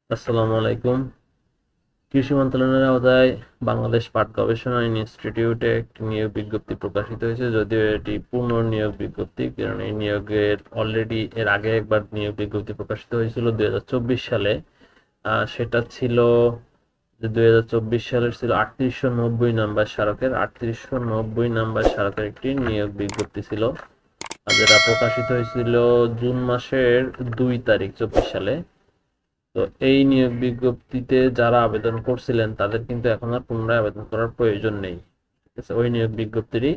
আসসালামু আলাইকুম। কৃষি মন্ত্রণালয়ের আওতায় বাংলাদেশ পাট গবেষণা ইনস্টিটিউটে একটি নিয়োগ বিজ্ঞপ্তি প্রকাশিত হয়েছে, যদিও এটি পুনর্নিয়োগ বিজ্ঞপ্তি, কারণ এই নিয়োগের অলরেডি এর আগে একবার নিয়োগ বিজ্ঞপ্তি প্রকাশিত হয়েছিল 2024 সালে। সেটা ছিল যে 2024 সালের ছিল 3890 নাম্বার স্মারকের 3890 নাম্বার স্মারকের একটি নিয়োগ বিজ্ঞপ্তি ছিল, যেটা প্রকাশিত হয়েছিল জুন মাসের 2 তারিখ 24 সালে। তো এই নিয়োগ বিজ্ঞপ্তিতে যারা আবেদন করছিলেন তাদের কিন্তু এখন আর পুনরায় আবেদন করার প্রয়োজন নেই। ঠিক আছে, ওই নিয়োগ বিজ্ঞপ্তিরই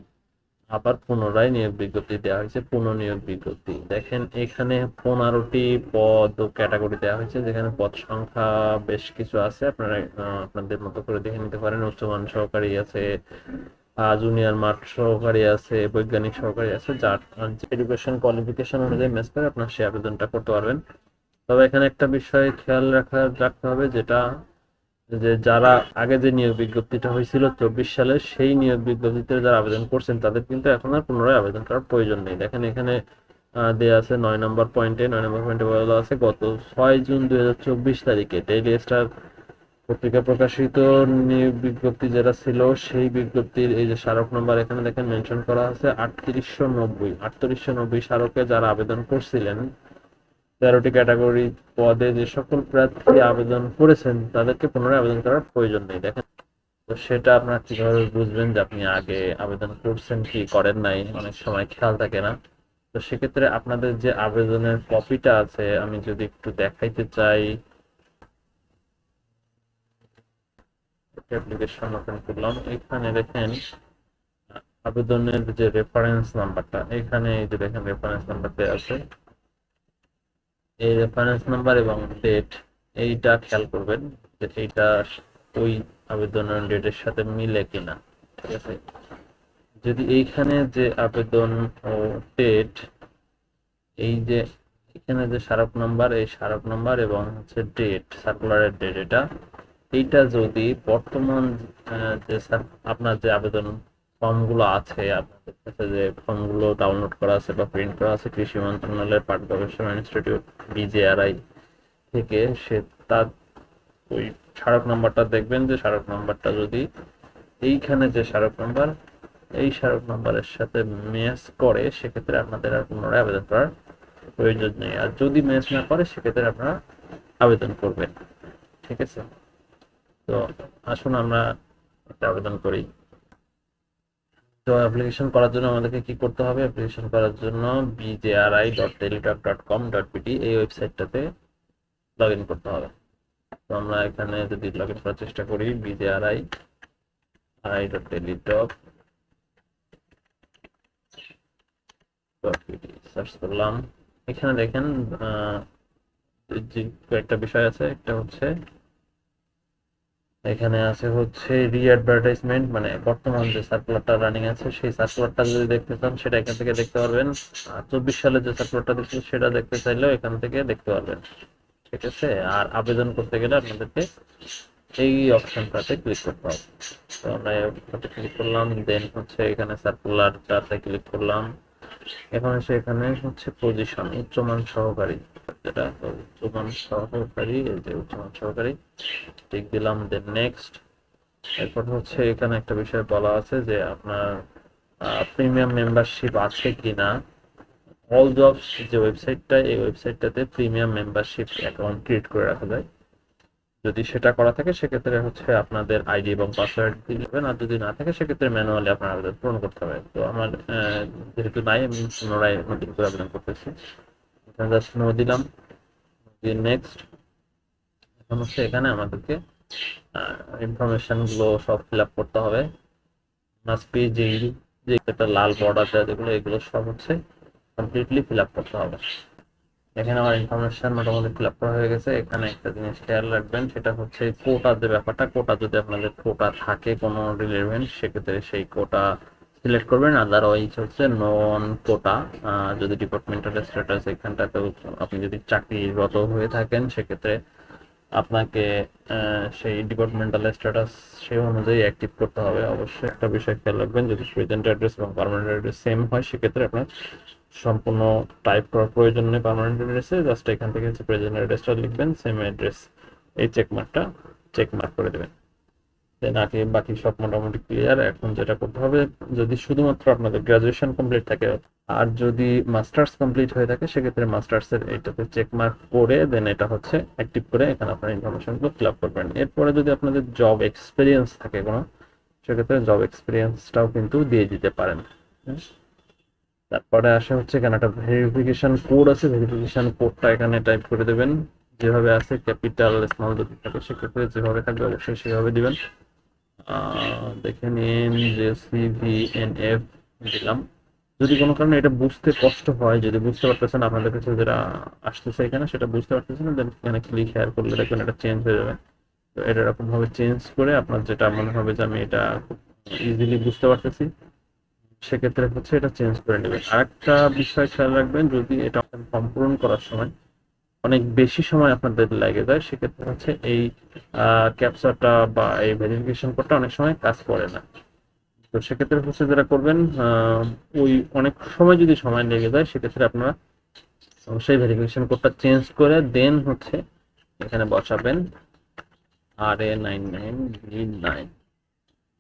আবার পুনরায় নিয়োগ বিজ্ঞপ্তি দেওয়া হয়েছে, পুনঃনিয়োগ বিজ্ঞপ্তি। দেখেন এখানে 15টি পদ ও ক্যাটাগরি দেওয়া হয়েছে, যেখানে পদ সংখ্যা বেশ কিছু আছে, আপনারা আপনাদের মতো করে দেখে নিতে পারেন। উচ্চমান সহকারী আছে, জুনিয়র মাঠ সহকারী আছে, বৈজ্ঞানিক সহকারী আছে, যার এডুকেশন কোয়ালিফিকেশন অনুযায়ী ম্যাচ করে আপনার সে আবেদনটা করতে পারবেন। তবে এখানে একটা বিষয় খেয়াল রাখতে হবে, যেটা যে যারা আগে যে নিয়োগ বিজ্ঞপ্তিটা হয়েছিল 24 সালে, সেই নিয়োগ বিজ্ঞপ্তিতে যারা আবেদন করছেন তাদের কিন্তু এখন আর পুনরায় আবেদন করার প্রয়োজন নেই। দেখেন এখানে দেয়া আছে 9 নম্বর পয়েন্টে বলা আছে, গত 6 জুন 2024 তারিখে ডেইলি স্টার পত্রিকা প্রকাশিত নিয়োগ বিজ্ঞপ্তি যেটা ছিল, সেই বিজ্ঞপ্তির এই যে স্মারক নম্বর এখানে দেখেন মেনশন করা আছে 3890 স্মারকে যারা আবেদন করছিলেন 13টি ক্যাটাগরি পদে যে সকল প্রার্থী আবেদন করেছেন তাদেরকে পুনরায় আবেদন করার প্রয়োজন নেই। দেখেন, তো সেটা আপনার কিভাবে বুঝবেন যে আপনি আগে আবেদন করছেন কি করেন নাই, অনেক সময় খেয়াল থাকে না। তো সেক্ষেত্রে আপনাদের যে আবেদনের কপিটা আছে, আমি যদি একটু দেখাইতে চাই, অ্যাপ্লিকেশন ওপেন করলাম, এখানে দেখেন আবেদনের যে রেফারেন্স নাম্বারটা, এখানে এই যে দেখেন রেফারেন্স নাম্বার দেওয়া আছে, এই রেফারেন্স নাম্বার এবং ডেট এইটা খেয়াল করবেন যে এইটা ওই আবেদনের ডেটের সাথে মিলে কিনা। ঠিক আছে, যদি এইখানে যে আবেদন ও ডেট, এই যে এখানে যে স্মারক নাম্বার, এই স্মারক নাম্বার এবং হচ্ছে ডেট, সার্কুলারের ডেট, এইটা যদি বর্তমান যে আপনার যে আবেদন ফর্মগুলো আছে, আপনাদের কাছে যে ফর্মগুলো ডাউনলোড করা আছে বা প্রিন্ট করা আছে কৃষি মন্ত্রণালয়ের পাট গবেষণা ইনস্টিটিউট বিজেআরআই থেকে, সে তার ওই স্মারক নাম্বারটা দেখবেন, যে স্মারক নাম্বারটা যদি এইখানে যে স্মারক নাম্বার, এই স্মারক নাম্বারের সাথে ম্যাচ করে, সেক্ষেত্রে আপনাদের আর পুনরায় আবেদন করার প্রয়োজন নেই। আর যদি ম্যাচ না করে সেক্ষেত্রে আপনারা আবেদন করবেন। ঠিক আছে, তো আসুন আমরা একটা আবেদন করি। তো অ্যাপ্লিকেশন করার জন্য আমাদেরকে কি করতে হবে? অ্যাপ্লিকেশন করার জন্য bjri.teletalk.com.pt এই ওয়েবসাইটটাতে লগ ইন করতে হবে। তো আমরা এখানে যদি লগ ইন করার চেষ্টা করি, bjri.teletalk.pt সার্চ করলাম। এখানে দেখেন যে কয়েকটা বিষয় আছে, একটা হচ্ছে এখানে আছে হচ্ছে রি অ্যাডভার্টাইজমেন্ট, মানে বর্তমান যে সার্কুলারটা রানিং আছে সেই সার্কুলারটা যদি দেখতে চান সেটা এখান থেকে দেখতে পারবেন। আর 24 সালে যে সার্কুলারটা দেখতে সেটা দেখতে চাইলেও এখান থেকে দেখতে পারবেন। ঠিক আছে, আর আবেদন করতে গেলে আপনাদেরকে এই অপশনটাতে ক্লিক করতে হবে। তো আমরা এই অপশনটাতে ক্লিক করলাম, দেন হচ্ছে এখানে সার্কুলারটাতে ক্লিক করলাম। এখন এসে এখানে হচ্ছে পজিশন উচ্চমান সহকারী, যেটা উচ্চমান সহকারী, এই যে উচ্চমান সহকারী টিক দিলাম, দেন নেক্সট। এরপর হচ্ছে এখানে একটা বিষয় বলা আছে যে আপনার প্রিমিয়াম মেম্বারশিপ আছে কিনা। অল জবস যে ওয়েবসাইটটা, এই ওয়েবসাইটটাতে প্রিমিয়াম মেম্বারশিপ অ্যাকাউন্ট ক্রিয়েট করে রাখা যায়। যদি সেটা করা থাকে সেক্ষেত্রে হচ্ছে আপনাদের আইডি এবং পাসওয়ার্ড দিয়ে নেবেন, আর যদি না থাকে সেক্ষেত্রে ম্যানুয়ালি আপনার আবেদন পূরণ করতে হবে। তো আমার যেহেতু নাই, আমি পুনরায় নতুন করে আবেদন করতেছি। এখানে জাস্ট নো দিলাম, দিয়ে নেক্সট। এখন হচ্ছে এখানে আমাদেরকে ইনফরমেশন গুলো সব ফিল আপ করতে হবে। মাস্ট বি যে যে একটা লাল বর্ডার দেওয়া যেগুলো, এগুলো সব হচ্ছে কমপ্লিটলি ফিল আপ করতে হবে। এখানে আমার ইনফরমেশন মোটামুটি ফিল আপ করা হয়ে গেছে। এখানে একটা জিনিস খেয়াল রাখবেন, সেটা হচ্ছে কোটার যে ব্যাপারটা, কোটা যদি আপনাদের কোটা থাকে কোনো রিলেভেন্ট, সেক্ষেত্রে সেই কোটা সিলেক্ট করবেন, আদারওয়াইজ হচ্ছে নন কোটা। যদি ডিপার্টমেন্টাল স্ট্যাটাস এখানটাতে আপনি যদি চাকরিরত হয়ে থাকেন, সেক্ষেত্রে আপনাকে সেই ডিপার্টমেন্টাল স্ট্যাটাস সেই অনুযায়ী অ্যাক্টিভ করতে হবে। অবশ্যই একটা বিষয় খেয়াল রাখবেন, যদি প্রেজেন্ট অ্যাড্রেস এবং পার্মানেন্ট অ্যাড্রেস সেম হয় সেক্ষেত্রে আপনার সম্পূর্ণ টাইপ করার প্রয়োজন নেই পার্মানেন্ট অ্যাড্রেসে, জাস্ট এখান থেকে হচ্ছে প্রেজেন্ট অ্যাড্রেসটা লিখবেন, সেম অ্যাড্রেস এই চেক মার্ক করে দেবেন। দেন আগে বাকি সব মোটামুটি ক্লিয়ার। এখন যেটা করতে হবে, যদি শুধুমাত্র আপনাদের গ্রাজুয়েশন কমপ্লিট থাকে আর যদি মাস্টার্স কমপ্লিট হয়ে থাকে, সেক্ষেত্রে মাস্টার্সের এইটাতে চেক মার্ক করে দেন এটা হচ্ছে অ্যাক্টিভ করে এখানে আপনার ইনফরমেশনগুলো ফিল আপ করবেন। এরপরে যদি আপনাদের জব এক্সপিরিয়েন্স থাকে কোনো, সেক্ষেত্রে জব এক্সপিরিয়েন্সটাও কিন্তু দিয়ে দিতে পারেন। তারপরে আসে হচ্ছে এখানে একটা ভেরিফিকেশন কোড আছে, ভেরিফিকেশন কোডটা এখানে টাইপ করে দেবেন। যেভাবে আছে ক্যাপিটাল স্মল যদি থাকে সেক্ষেত্রে যেভাবে থাকবে অবশ্যই সেভাবে দিবেন। দেখে নিন যে CVNF দিলাম। যদি কোনো কারণে এটা বুঝতে কষ্ট হয়, যদি বুঝতে পারতেছেন আপনাদের কাছে যেটা আসতেছে এখানে সেটা বুঝতে পারতেছেন না, দেন এখানে ক্লিক হেয়ার করলে দেখবেন এটা চেঞ্জ হয়ে যাবে। তো এটা এরকম ভাবে চেঞ্জ করে আপনার যেটা মনে হবে যে আমি এটা খুব ইজিলি বুঝতে পারতেছি, সেক্ষেত্রে হচ্ছে এটা চেঞ্জ করে নেবেন। আরেকটা বিষয় খেয়াল রাখবেন, যদি এটা ফর্ম পূরণ করার সময় অনেক বেশি সময় আপনাদের লেগে যায়, সেক্ষেত্রে হচ্ছে এই ক্যাপচারটা বা এই ভেরিফিকেশন কোডটা অনেক সময় কাজ করে না। তো সেক্ষেত্রে হচ্ছে যেটা করবেন, ওই অনেক সময় যদি সময় লেগে যায়, সেক্ষেত্রে আপনারা অবশ্যই ভেরিফিকেশন কোডটা চেঞ্জ করে দেন হচ্ছে এখানে বসাবেন RA99V9।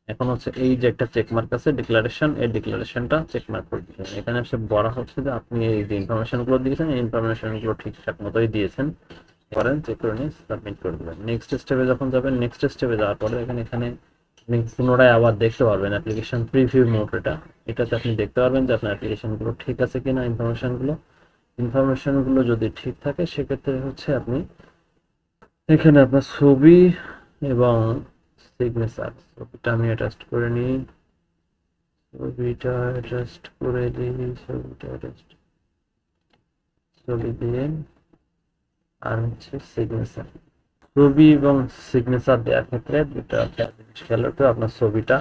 এখন হচ্ছে এই যে একটা চেক মার্ক আছে ডিক্লারেশন, এই ডিক্লারেশনটা চেক মার্ক করে দিবেন। এখানে এসে বলা হচ্ছে যে আপনি এই যে ইনফরমেশনগুলো দিয়েছেন, এই ইনফরমেশনগুলো ঠিকঠাক মতোই দিয়েছেন, করেন চেক করে নিয়ে সাবমিট করে দেবেন। নেক্সট স্টেপে যখন যাবেন, নেক্সট স্টেপে যাওয়ার পরে এখানে আপনি পুনরায় আবার দেখতে পারবেন অ্যাপ্লিকেশন প্রিভিউ মোড। এটাতে আপনি দেখতে পারবেন যে আপনার অ্যাপ্লিকেশনগুলো ঠিক আছে কিনা। ইনফরমেশনগুলো যদি ঠিক থাকে, সেক্ষেত্রে হচ্ছে আপনি এখানে আপনার ছবি এবং সিগনেচার, ছবিটা আমি অ্যাটাচ করে নিই, ছবিটা অ্যাটাচ করে দিই, ছবি দিয়ে আর হচ্ছে সিগনেচার। ছবি এবং সিগনেচার দেওয়ার ক্ষেত্রে দুটা জিনিস খেয়াল রাখতে হবে। আপনার ছবিটা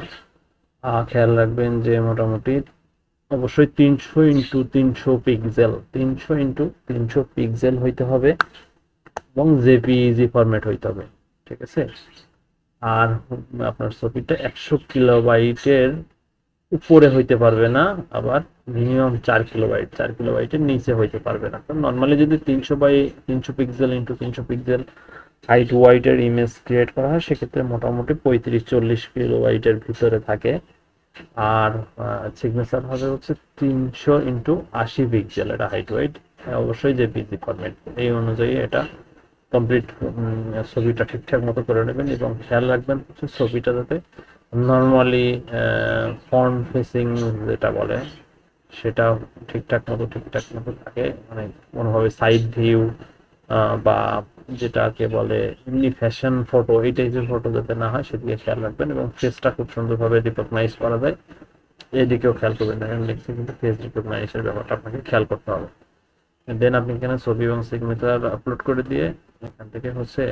খেয়াল রাখবেন যে মোটামুটি অবশ্যই 300x300 পিক্সেল, 300x300 পিক্সেল হইতে হবে এবং জেপিইজি ফরম্যাট হইতে হবে, ঠিক আছে। আর আপনার ছবিটা 100 কিলোবাইটের উপরে হইতে পারবে না, আবার মিনিমাম 4 কিলোবাইট, 4 কিলোবাইটের নিচে হইতে পারবে না। তো নর্মালি যদি 300x300 pixel into 300 pixel height ওয়াইডের ইমেজ ক্রিয়েট করা হয়, সেক্ষেত্রে মোটামুটি 35-40 কিলোবাইটের ভিতরে থাকে। আর সিগনেচার হবে হচ্ছে 300x80 পিক্সেল, এটা হাইট ওয়াইড, অবশ্যই জেপিজি ফরম্যাট। এই অনুযায়ী এটা কমপ্লিট ছবিটা ঠিকঠাক মতো করে নেবেন এবং খেয়াল রাখবেন হচ্ছে ছবিটা যাতে নর্মালি ফ্রন্ট ফেসিং যেটা বলে সেটা ঠিকঠাক মতো থাকে, মানে কোনোভাবে সাইড ভিউ বা যেটাকে বলে এমনি ফ্যাশন ফটো, এই টাইপের ফটো যাতে না হয় সেদিকে খেয়াল রাখবেন। এবং ফেসটা খুব সুন্দরভাবে রিকগনাইজ করা যায়, এদিকেও খেয়াল করবেন। দেখেন লিখছি কিন্তু ফেস রিকগনাইজের ব্যাপারটা আপনাকে খেয়াল করতে হবে। দেন আপনি এখানে ছবি এবং সিগনেচার আপলোড করে দিয়ে এখান থেকে হচ্ছে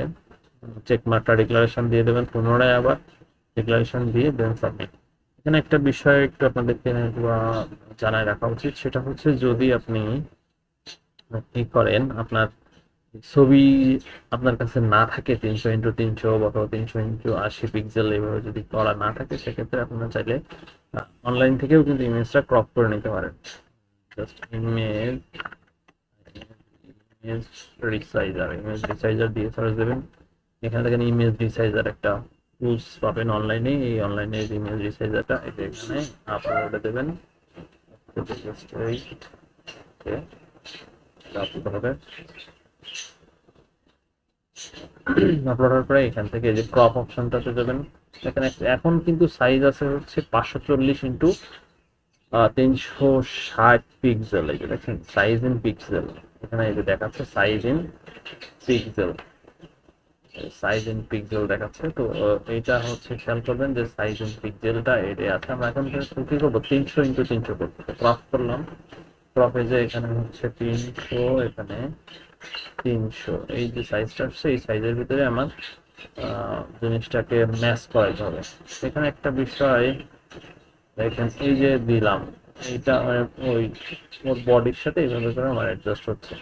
চেক মার্কটা ডিক্লারেশন দিয়ে দেবেন, পুনরায় আবার ডিক্লারেশন দিয়ে দেন সাবমিট। এখানে একটা বিষয় একটু আপনাদেরকে জানায় রাখা উচিত, সেটা হচ্ছে যদি আপনি কি করেন, আপনার ছবি আপনার কাছে না থাকে 300x300 অথবা 300x80 পিক্সেল এইভাবে যদি করা না থাকে, সেক্ষেত্রে আপনারা চাইলে অনলাইন থেকেও কিন্তু ইমেজটা ক্রপ করে নিতে পারেন। জাস্ট ইমেজ রিসাইজার দিয়ে সার্চ দেবেন। এখানে দেখেন ইমেজ রিসাইজার একটা টুলস পাবেন অনলাইনে। এই অনলাইনে ইমেজ রিসাইজারটা এটা এখানে আপলোড দেবেন। আপলোডের পরে এখান থেকে যে ক্রপ অপশনটাতে দেবেন। এখানে এখন কিন্তু সাইজ আছে হচ্ছে 540x360 পিক্সেল। এই যে দেখেন সাইজ ইন পিক্সেল, এখানে এই যে দেখাচ্ছে সাইজ ইন পিক্সেল দেখাচ্ছে। তো এইটা হচ্ছে খেয়াল করবেন যে সাইজ ইন পিক্সেলটা এটা আছে। আমরা এখন কি করবো, 300x300 করবো। ক্রপ করলাম, ক্রপে যে এখানে হচ্ছে 300, এখানে 300, এই যে সাইজটা আসছে এই সাইজের ভিতরে আমার জিনিসটাকে ম্যাচ করাইতে হবে। এখানে একটা বিষয় দেখেন, এই যে দিলাম এইটা ওই ওর বডির সাথে এইভাবে করে আমার অ্যাডজাস্ট হচ্ছে।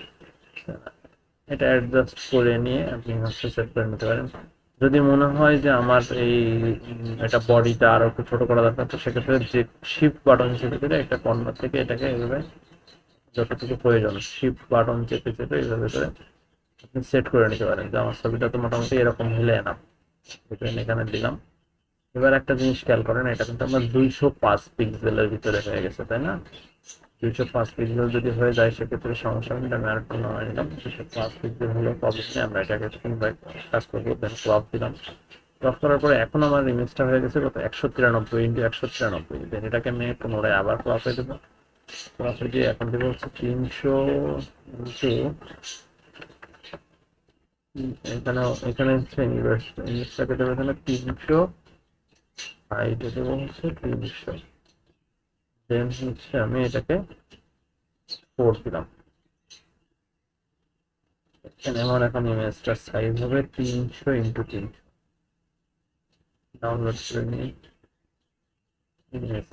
এটা অ্যাডজাস্ট করে নিয়ে আপনি হচ্ছে সেট করে নিতে পারেন। যদি মনে হয় যে আমার এই এটা বডিটা আরো একটু ছোট করা দরকার, তো সেক্ষেত্রে যে শিফট বাটন চেপে দিলে একটা কর্নার থেকে এটাকে এইভাবে যতটুকু প্রয়োজন শিফট বাটন চেপে এইভাবে করে আপনি সেট করে নিতে পারেন যে আমার ছবিটা তো মোটামুটি এরকম হলে না, এখানে দিলাম। এবার একটা জিনিস খেয়াল করেন, এটা কিন্তু আমার 205 পিক্সেলের ভিতরে হয়ে গেছে, তাই না? 205 পিক্সেল যদি হয়ে যায় সেক্ষেত্রে সমস্যা নেই, আমি আরেকটু নামাই নিলাম। 205 পিক্সেল হলেও প্রবলেম নেই, আমরা এটাকে কাজ করবো। দেন ক্রপ দিলাম। ক্রপ করার পরে এখন আমার ইমেজটা হয়ে গেছে কত, 193x193। দেন এটাকে আমি পুনরায় আবার ক্রপে দেবো। ক্রপে দিয়ে এখন দেবো হচ্ছে 300 ইন্টু, এখানে হচ্ছে ইমেজটাকে দেবো এখানে 300, হাইটে দেবো হচ্ছে 300। দেন হচ্ছে আমি এটাকে 4 দিলাম। এখানে আমার এখন ইমেজটার সাইজ হবে 300x300। ডাউনলোড করে নিই ইমেজ।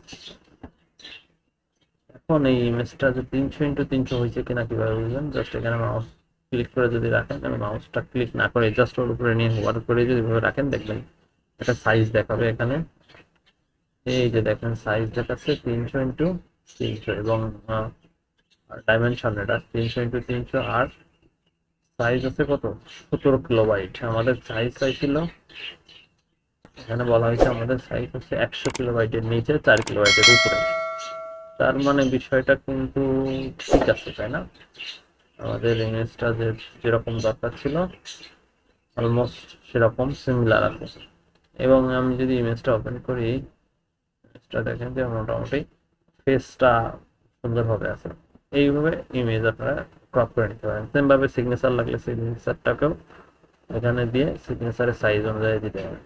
এখন এই ইমেজটা যে 300x300 হয়েছে কিনা কিভাবে বুঝবেন? জাস্ট এখানে মাউস ক্লিক করে যদি রাখেন, আমি মাউসটা ক্লিক না করে জাস্ট ওর উপরে নিয়ে হোভার করে যদি এভাবে রাখেন, দেখবেন একটা সাইজ দেখাবে এখানে। এই যে দেখেন সাইজ দেখাচ্ছে 300x300 এবং ডাইমেনশন এটা 300x300, আর সাইজ আছে কত, 17 কিলোবাইট। আমাদের সাইজ চাইছিল, এখানে বলা হয়েছে আমাদের সাইজ হচ্ছে 100 কিলোবাইটের নিচে, 4 কিলোবাইটের উপরে। তার মানে বিষয়টা কিন্তু ঠিক আছে, তাই না? আমাদের ইমেজটা যেরকম দরকার ছিল অলমোস্ট সেরকম সিমিলার আছে। এবং আমি যদি ইমেজটা ওপেন করি, ইমেজটা দেখেন যে মোটামুটি ফেসটা সুন্দরভাবে আছে। এইভাবে ইমেজ আপনারা ক্রপ করে নিতে পারেন। সেম ভাবে সিগনেচার লাগলে সিগনেচারটাকেও এখানে দিয়ে সিগনেচারের সাইজ অনুযায়ী দিতে হবে।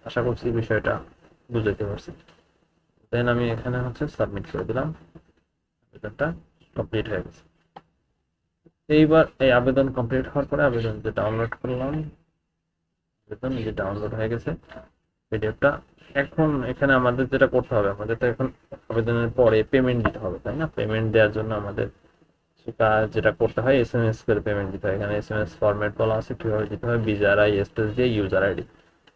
আশা করছি বিষয়টা বুঝতে পারছি। দেন আমি এখানে হচ্ছে সাবমিট করে দিলাম, আবেদনটা কমপ্লিট হয়ে গেছে। এইবার এই আবেদন কমপ্লিট হওয়ার পরে আবেদন যে ডাউনলোড করলাম, আবেদন যে ডাউনলোড হয়ে গেছে পিডিএফটা। এখন এখানে আমাদের যেটা করতে হবে, আমাদের তো এখন আবেদনের পরে পেমেন্ট দিতে হবে, তাই না? পেমেন্ট দেওয়ার জন্য আমাদের সেটা যেটা করতে হয়, এসএমএস করে পেমেন্ট দিতে হয়। এখানে এসএমএস ফরম্যাট বলা আছে কিভাবে দিতে হয়, বিজেআরআই স্পেস দিয়ে ইউজার আইডি।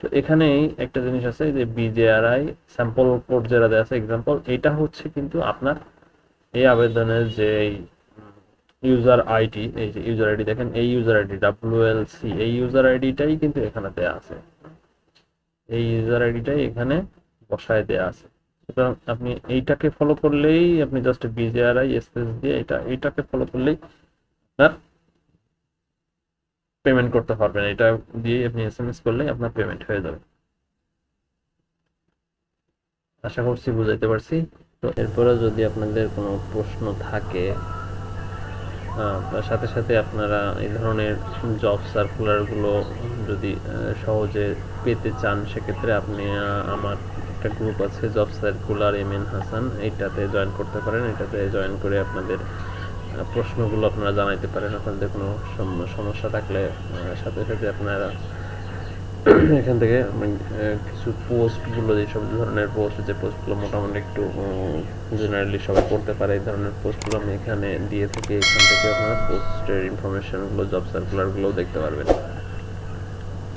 তো এখানেই একটা জিনিস আছে যে বিজেআরআই স্যাম্পল কোড যেটা দেওয়া আছে এক্সাম্পল, এটা হচ্ছে কিন্তু আপনার এই আবেদনের যে ইউজার আইডি, এই যে ইউজার আইডি দেখেন, এই ইউজার আইডি WLC, এই ইউজার আইডিটাই কিন্তু এখানে দেওয়া আছে। এই ইউজার আইডিটাই এখানে বসায় দেওয়া আছে। সুতরাং আপনি এইটাকে ফলো করলেই, আপনি জাস্ট বিজেআরআই স্পেস দিয়ে এইটাকে ফলো করলেই আপনার পেমেন্ট করতে পারবেন। এটা দিয়ে আপনি এসএমএস করলেই আপনার পেমেন্ট হয়ে যাবে। আশা করছি বুঝাইতে পারছি। তো এরপরে যদি আপনাদের কোনো প্রশ্ন থাকে, তার সাথে সাথে আপনারা এই ধরনের জব সার্কুলারগুলো যদি সহজে পেতে চান, সেক্ষেত্রে আপনি আমার একটা গ্রুপ আছে জব সার্কুলার এমএন হাসান, এইটাতে জয়েন করতে পারেন। এটাতে জয়েন করে আপনাদের প্রশ্নগুলো আপনারা জানাইতে পারেন। আপনাদের কোনো সমস্যা থাকলে সাথে সাথে আপনারা এখান থেকে কিছু পোস্টগুলো, যেসব ধরনের পোস্ট, যে পোস্টগুলো মোটামুটি একটু জেনারেলি সবাই পড়তে পারে, এই ধরনের পোস্টগুলো আমি এখানে দিয়ে থাকি। এখান থেকে আপনারা পোস্টের ইনফরমেশনগুলো, জব সার্কুলারগুলোও দেখতে পারবেন।